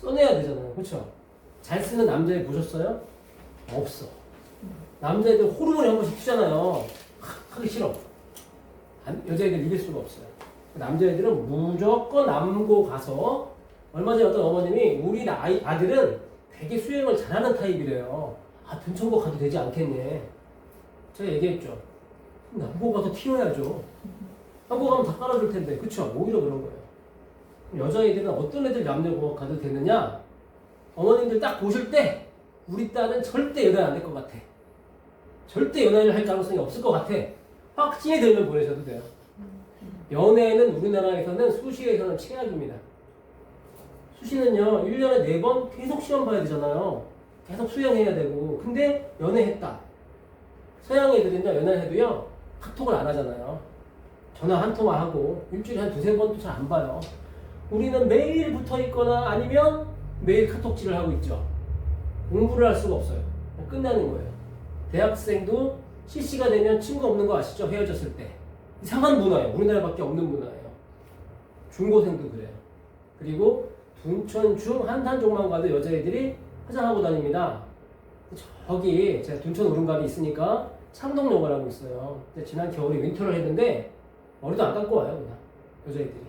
써내야 되잖아요. 그렇죠? 잘 쓰는 남자애 보셨어요? 없어. 남자애들 호르몬이 한 번씩 튀잖아요. 하기 싫어. 여자애들 이길 수가 없어요. 남자애들은 무조건 남고 가서 얼마 전에 어떤 어머님이 우리 아들은 되게 수행을 잘하는 타입이래요. 분청고 가도 되지 않겠네. 제가 얘기했죠. 남고 가서 튀어야죠. 남고 가면 다 깔아줄 텐데. 그쵸? 오히려 그런 거예요. 그럼 여자애들은 어떤 애들 남녀공학 가도 되느냐? 어머님들 딱 보실 때 우리 딸은 절대 연애 안 될 것 같아. 절대 연애를 할 가능성이 없을 것 같아. 확신이 들면 보내셔도 돼요. 연애는 우리나라에서는 수시에서는 최악입니다. 수시는요, 1년에 4번 계속 시험 봐야 되잖아요. 계속 수영해야 되고. 근데 연애했다. 서양 애들은요, 연애해도요, 카톡을 안 하잖아요. 전화 한 통화 하고, 일주일에 한 2-3번도 잘 안 봐요. 우리는 매일 붙어 있거나 아니면 매일 카톡질을 하고 있죠. 공부를 할 수가 없어요. 끝나는 거예요. 대학생도 CC가 되면 친구 없는 거 아시죠? 헤어졌을 때. 이상한 문화예요. 우리나라밖에 없는 문화예요. 중고생도 그래요. 그리고 둔천 중 한탄종만 가도 여자애들이 화장하고 다닙니다. 저기 제가 둔천 오른갑이 있으니까 창동여고라고 있어요. 근데 지난 겨울에 윈터를 했는데 머리도 안 감고 와요. 그냥 여자애들이.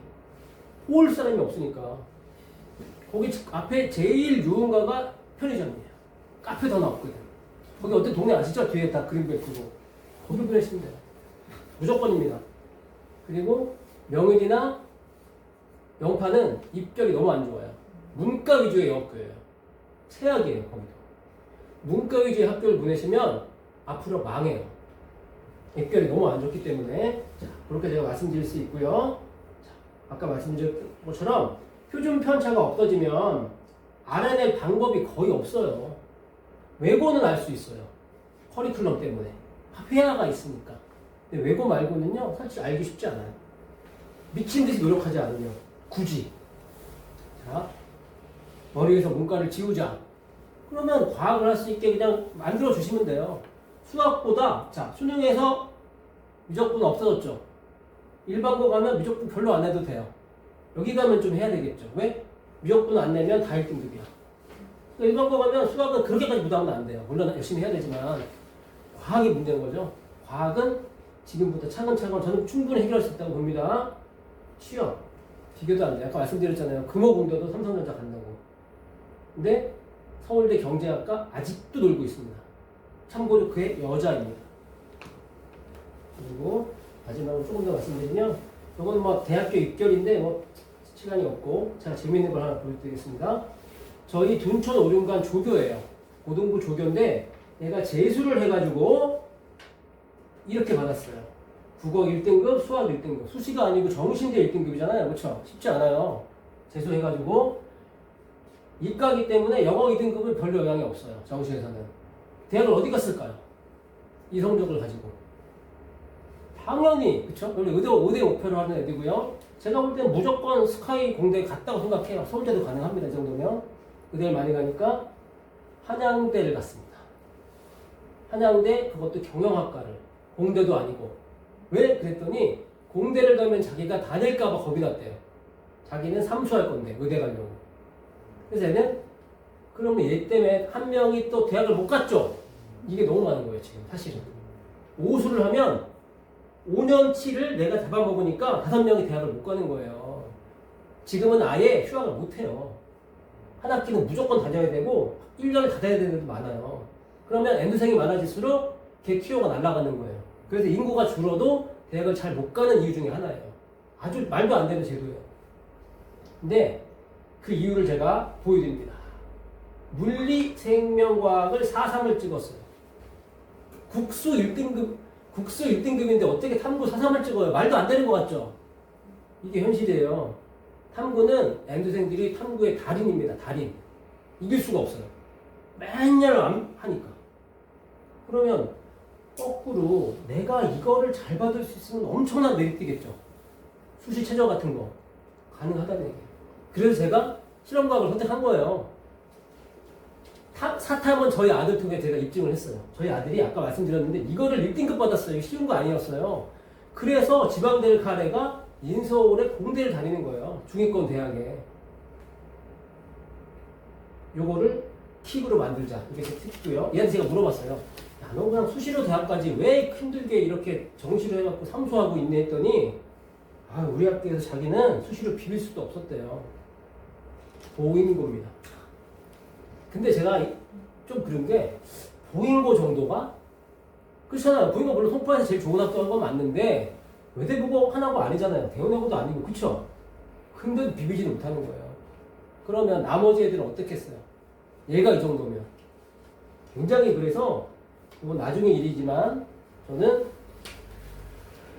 올 사람이 없으니까 거기 앞에 제일 유흥가가 편의점이에요. 카페 더 나왔거든. 거기 어떤 동네 아시죠? 뒤에 다 그림백 두고. 거기 보내시면 돼요. 무조건입니다. 그리고 명일이나 영파는 입결이 너무 안 좋아요. 문과 위주의 영어교예요. 최악이에요, 거기도. 문과 위주의 학교를 보내시면 앞으로 망해요. 입결이 너무 안 좋기 때문에. 자, 그렇게 제가 말씀드릴 수 있고요. 자, 아까 말씀드린 것처럼 표준 편차가 없어지면 알아낼 방법이 거의 없어요. 외고는 알 수 있어요. 커리큘럼 때문에. 회화가 있으니까. 근데 외고 말고는요, 사실 알기 쉽지 않아요. 미친 듯이 노력하지 않으면. 굳이. 자, 머리에서 문과를 지우자. 그러면 과학을 할 수 있게 그냥 만들어 주시면 돼요. 수학보다, 자, 수능에서 미적분 없어졌죠. 일반고 가면 미적분 별로 안 해도 돼요. 여기 가면 좀 해야 되겠죠. 왜? 미적분 안 내면 다 1등급이야. 일반고 가면 수학은 그렇게까지 부담은 안 돼요. 물론 열심히 해야 되지만 과학이 문제인 거죠. 과학은 지금부터 차근차근 저는 충분히 해결할 수 있다고 봅니다. 취업 비교도 안 돼요. 아까 말씀드렸잖아요. 금호공대도 삼성전자 간다고. 근데 서울대 경제학과 아직도 놀고 있습니다. 참고로 그의 여자입니다. 그리고 마지막으로 조금 더 말씀드리면 이건 뭐 대학교 입결인데 뭐 시간이 없고 제가 재밌는 걸 하나 보여드리겠습니다. 저희 둔촌 오륜관 조교예요. 고등부 조교인데 얘가 재수를 해가지고 이렇게 받았어요. 국어 1등급, 수학 1등급. 수시가 아니고 정신대 1등급이잖아요. 그렇죠? 쉽지 않아요. 재수해가지고 이과기 때문에 영어 2등급은 별로 영향이 없어요. 정시에서는. 대학을 어디 갔을까요? 이 성적을 가지고. 당연히 그렇죠? 원래 의대 목표로 하는 애들이고요. 제가 볼 때는 무조건 스카이 공대 갔다고 생각해요. 서울대도 가능합니다. 이 정도면. 의대를 많이 가니까 한양대를 갔습니다. 한양대 그것도 경영학과를. 공대도 아니고. 왜? 그랬더니 공대를 가면 자기가 다닐까봐 겁이 났대요. 자기는 삼수할 건데 의대 가려고. 그래서 얘는 그러면 얘 때문에 한 명이 또 대학을 못 갔죠. 이게 너무 많은 거예요 지금 사실은. 오수를 하면 5년치를 내가 잡아먹으니까 5명이 대학을 못 가는 거예요. 지금은 아예 휴학을 못 해요. 한 학기는 무조건 다녀야 되고 1년을 다 다녀야 되는 데도 많아요. 그러면 N생이 많아질수록 걔 키워가 날아가는 거예요. 그래서 인구가 줄어도 대학을 잘 못 가는 이유 중에 하나예요. 아주 말도 안 되는 제도예요. 근데 그 이유를 제가 보여드립니다. 물리, 생명과학을 4.3을 찍었어요. 국수 1등급인데 어떻게 탐구 4.3을 찍어요? 말도 안 되는 것 같죠? 이게 현실이에요. 탐구는 N생들이 탐구의 달인입니다. 달인. 이길 수가 없어요. 맨날 하니까. 그러면 거꾸로 내가 이거를 잘 받을 수 있으면 엄청난 메리트겠죠. 수시 최저 같은 거 가능하다는 얘기예요. 그래서 제가 실험과학을 선택한 거예요. 사탐은 저희 아들 통해 제가 입증을 했어요. 저희 아들이 아까 말씀드렸는데 이거를 1등급 받았어요. 쉬운 거 아니었어요. 그래서 지방대를 갈 애가 인서울에 공대를 다니는 거예요. 중위권 대학에. 요거를 킥으로 만들자. 이게 제 팁이고요. 얘한테 제가 물어봤어요. 야, 너 그냥 수시로 대학까지 왜 힘들게 이렇게 정시로 해갖고 삼수하고 있네 했더니 우리 학교에서 자기는 수시로 비빌 수도 없었대요. 보이는 겁니다. 근데 제가 좀 그런 게 보인고 정도가 그렇잖아요. 보인고 물론 송파에서 제일 좋은 학교인 건 맞는데 외대부고 하나고 아니잖아요. 대원외고도 아니고 그쵸? 근데 비비지는 못하는 거예요. 그러면 나머지 애들은 어떻겠어요? 얘가 이 정도면 굉장히 그래서 이건 나중에 일이지만 저는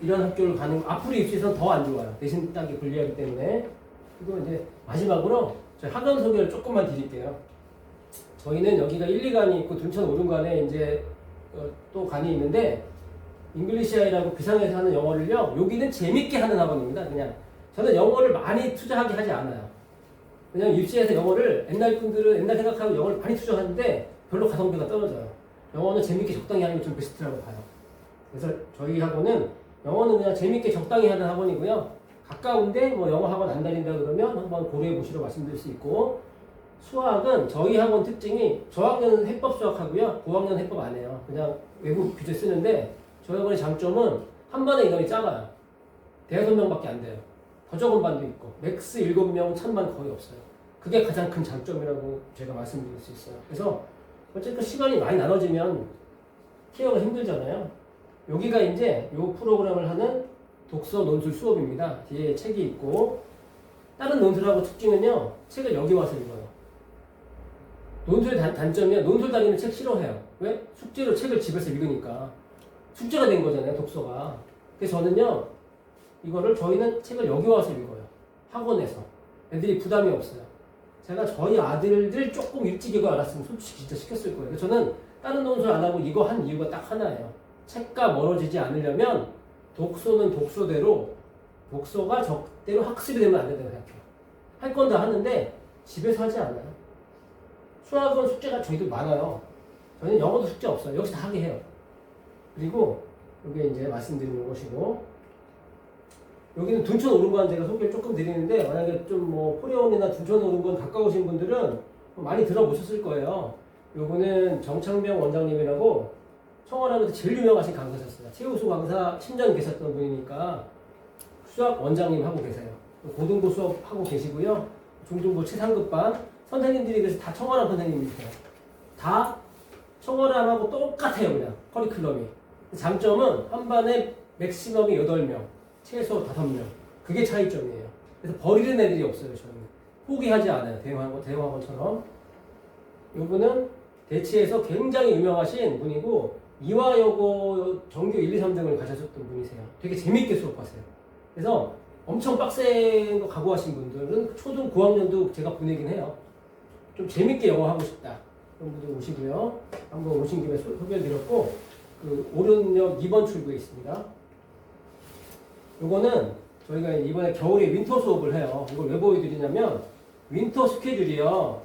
이런 학교를 가는 앞으로 입시에서는 더 안 좋아요. 대신 따기 불리하기 때문에. 그리고 이제 마지막으로 저희 학원 소개를 조금만 드릴게요. 저희는 여기가 1, 2관이 있고 둔천 오륜관에 이제 또 관이 있는데 잉글리시아이라고 비상에서 하는 영어를요. 여기는 재밌게 하는 학원입니다. 그냥 저는 영어를 많이 투자하게 하지 않아요. 왜냐면 입시에서 영어를 옛날 분들은 옛날 생각하고 영어를 많이 투자하는데 별로 가성비가 떨어져요. 영어는 재밌게 적당히 하는 게 좀 베스트라고 봐요. 그래서 저희 학원은 영어는 그냥 재밌게 적당히 하는 학원이고요. 가까운데 뭐 영어 학원 안 다닌다 그러면 한번 고려해 보시라고 말씀드릴 수 있고 수학은 저희 학원 특징이 저학년은 해법 수학하고요. 고학년은 해법 안 해요. 그냥 외국 규제 쓰는데 저희 학원의 장점은 한 반에 인원이 작아요. 5명밖에 안 돼요. 더 적은 반도 있고 맥스 7명, 1000반 거의 없어요. 그게 가장 큰 장점이라고 제가 말씀드릴 수 있어요. 그래서 어쨌든 시간이 많이 나눠지면 케어가 힘들잖아요. 여기가 이제 이 프로그램을 하는 독서 논술 수업입니다. 뒤에 책이 있고 다른 논술하고 특징은요. 책을 여기 와서 읽어요. 논술의 단점이야. 논술 다니면 책 싫어해요. 왜? 숙제로 책을 집에서 읽으니까. 숙제가 된 거잖아요. 독서가. 그래서 저는요. 저희는 책을 여기 와서 읽어요. 학원에서. 애들이 부담이 없어요. 제가 저희 아들들 조금 일찍 이거 알았으면 솔직히 진짜 시켰을 거예요. 저는 다른 논술 안 하고 이거 한 이유가 딱 하나예요. 책과 멀어지지 않으려면 독서는 독서대로 독서가 적대로 학습이 되면 안 된다고 생각해요. 할 건 다 하는데 집에서 하지 않아요. 수학은 숙제가 저희도 많아요. 저희는 영어도 숙제 없어요. 여기서 다 하게 해요. 그리고 이게 이제 말씀드리는 것이고 여기는 둔촌 오른관 제가 소개를 조금 드리는데 만약에 좀 뭐 포레온이나 둔촌 오른관 가까우신 분들은 많이 들어보셨을 거예요. 요거는 정창병 원장님이라고 청원하면서 제일 유명하신 강사셨어요. 최우수 강사 10년 계셨던 분이니까 수학 원장님 하고 계세요. 고등부 수업 하고 계시고요. 중등부 최상급반 선생님들이 그래서 다 청원함 선생님이세요. 다 청원함하고 똑같아요. 그냥 커리큘럼이. 장점은 한 반에 맥시멈이 8명, 최소 5명. 그게 차이점이에요. 그래서 버리는 애들이 없어요. 저는 포기하지 않아요. 대형학원처럼. 요분은 대치에서 굉장히 유명하신 분이고 이화여고 전교 1, 2, 3등을 가셨던 분이세요. 되게 재밌게 수업하세요. 그래서 엄청 빡센 거 각오하신 분들은 초등 고학년도 제가 보내긴 해요. 좀 재밌게 영어 하고 싶다. 그런 분들 오시고요. 한번 오신 김에 소개를 드렸고 그 오른역 2번 출구에 있습니다. 요거는 저희가 이번에 겨울에 윈터 수업을 해요. 이걸 왜 보여드리냐면 윈터 스케줄이요.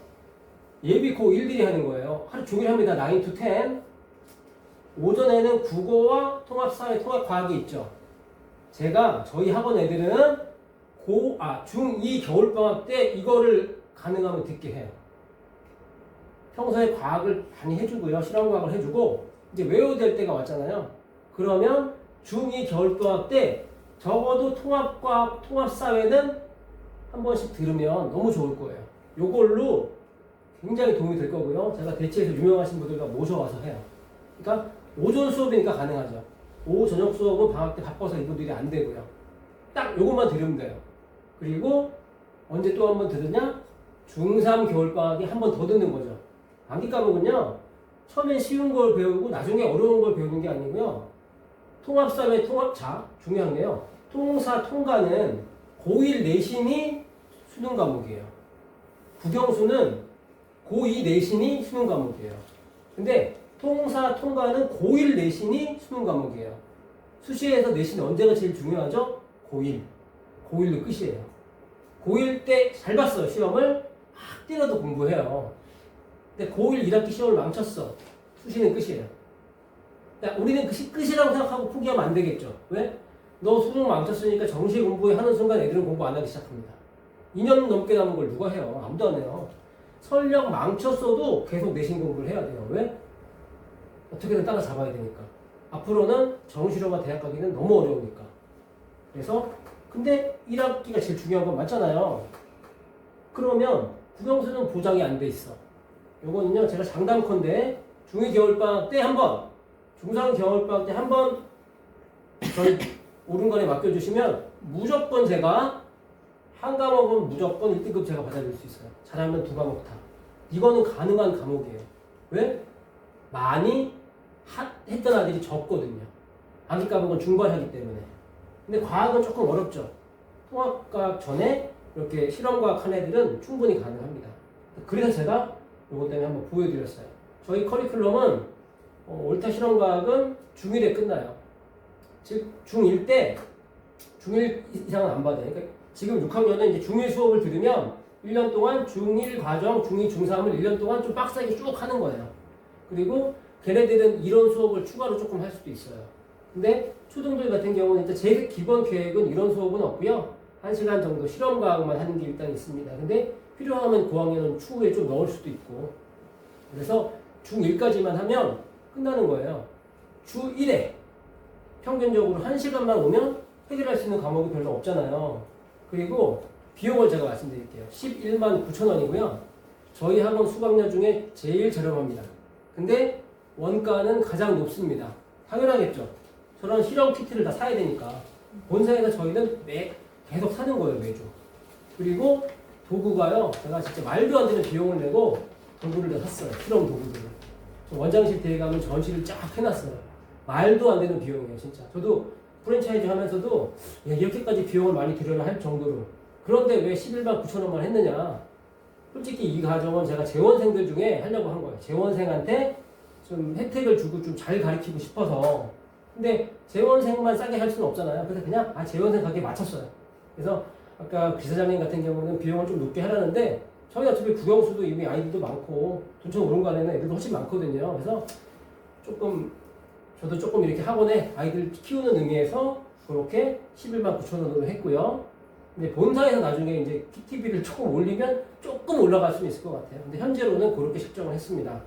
예비 고1들이 하는 거예요. 하루 종일 합니다. 9 to 10. 오전에는 국어와 통합사회, 통합과학이 있죠. 제가 저희 학원 애들은 중2 겨울방학 때 이거를 가능하면 듣게 해요. 평소에 과학을 많이 해주고요. 실험과학을 해주고 이제 외워야 될 때가 왔잖아요. 그러면 중2 겨울방학 때 적어도 통합과학, 통합사회는 한 번씩 들으면 너무 좋을 거예요. 요걸로 굉장히 도움이 될 거고요. 제가 대체에서 유명하신 분들과 모셔와서 해요. 그러니까 오전 수업이니까 가능하죠. 오후 저녁 수업은 방학 때 바빠서 이분들이 안 되고요. 딱 요것만 들으면 돼요. 그리고 언제 또 한 번 들으냐? 중3 겨울방학에 한 번 더 듣는 거죠. 암기 과목은요. 처음엔 쉬운 걸 배우고 나중에 어려운 걸 배우는 게 아니고요. 통합사회 통합자 중요한 게요. 통사 통과는 고1 내신이 수능 과목이에요. 국영수는 고2 내신이 수능 과목이에요. 근데 통사 통과는 고1 내신이 수능 과목이에요. 수시에서 내신이 언제가 제일 중요하죠? 고1. 고1로 끝이에요. 고1 때 잘 봤어요. 시험을 막 뛰어도 공부해요. 근데 고1 1학기 시험을 망쳤어. 수시는 끝이에요. 그러니까 우리는 끝이라고 생각하고 포기하면 안 되겠죠. 왜? 너 수능 망쳤으니까 정시 공부에 하는 순간 애들은 공부 안 하기 시작합니다. 2년 넘게 남은 걸 누가 해요? 아무도 안 해요. 설령 망쳤어도 계속 내신 공부를 해야 돼요. 왜? 어떻게든 따라잡아야 되니까. 앞으로는 정시로만 대학 가기는 너무 어려우니까. 그래서 근데 1학기가 제일 중요한 건 맞잖아요. 그러면 국영수는 보장이 안 돼 있어. 요거는요 제가 장담컨대 중2 겨울방학 때 한 번, 중3 겨울방학 때 한 번 저희 오른건에 맡겨주시면 무조건 제가 한 과목은 무조건 1등급 제가 받아줄 수 있어요. 잘하면 2과목 다. 이거는 가능한 과목이에요. 왜? 많이 했던 아들이 적거든요. 암기 과목은 중괄하기 때문에. 근데 과학은 조금 어렵죠. 통합과학 전에 이렇게 실험과학 한 애들은 충분히 가능합니다. 그래서 제가 이것 때문에 한번 보여드렸어요. 저희 커리큘럼은 올타 실험과학은 중1에 끝나요. 즉 중1 때 중1 이상은 안 받아요. 그러니까 지금 6학년은 이제 중1 수업을 들으면 1년 동안 중1 과정, 중2, 중3을 1년 동안 좀 빡세게 쭉 하는 거예요. 그리고 걔네들은 이론 수업을 추가로 조금 할 수도 있어요. 근데 초등들 같은 경우는 이제 제 기본 계획은 이론 수업은 없고요. 1시간 정도 실험과학만 하는 게 일단 있습니다. 근데 필요하면 고학년은 추후에 좀 넣을 수도 있고. 그래서 중1까지만 하면 끝나는 거예요. 주1에 평균적으로 1시간만 오면 해결할 수 있는 과목이 별로 없잖아요. 그리고 비용을 제가 말씀드릴게요. 11만 9천 원이고요. 저희 학원 수강료 중에 제일 저렴합니다. 근데 원가는 가장 높습니다. 당연하겠죠. 저런 실험 키트를 다 사야 되니까. 본사에서 저희는 계속 사는 거예요, 매주. 그리고 도구가요, 제가 진짜 말도 안 되는 비용을 내고 도구를 다 샀어요. 실험 도구들을. 원장실 대회 가면 전시를 쫙 해놨어요. 말도 안 되는 비용이에요, 진짜. 저도 프랜차이즈 하면서도 이렇게까지 비용을 많이 들여야 할 정도로. 그런데 왜 11만 9천 원만 했느냐? 솔직히 이 과정은 제가 재원생들 중에 하려고 한 거예요. 재원생한테 좀 혜택을 주고 좀 잘 가르치고 싶어서. 근데 재원생만 싸게 할 수는 없잖아요. 그래서 그냥 재원생 가격에 맞췄어요. 그래서 아까 기사장님 같은 경우는 비용을 좀 높게 하라는데 저희 어차피 국영수도 이미 아이들도 많고 돈청 오른간에는 애들도 훨씬 많거든요. 그래서 저도 조금 이렇게 학원에 아이들 키우는 의미에서 그렇게 11만 9천 원으로 했고요. 근데 본사에서 나중에 이제 TV를 조금 올리면 조금 올라갈 수는 있을 것 같아요. 근데 현재로는 그렇게 책정을 했습니다.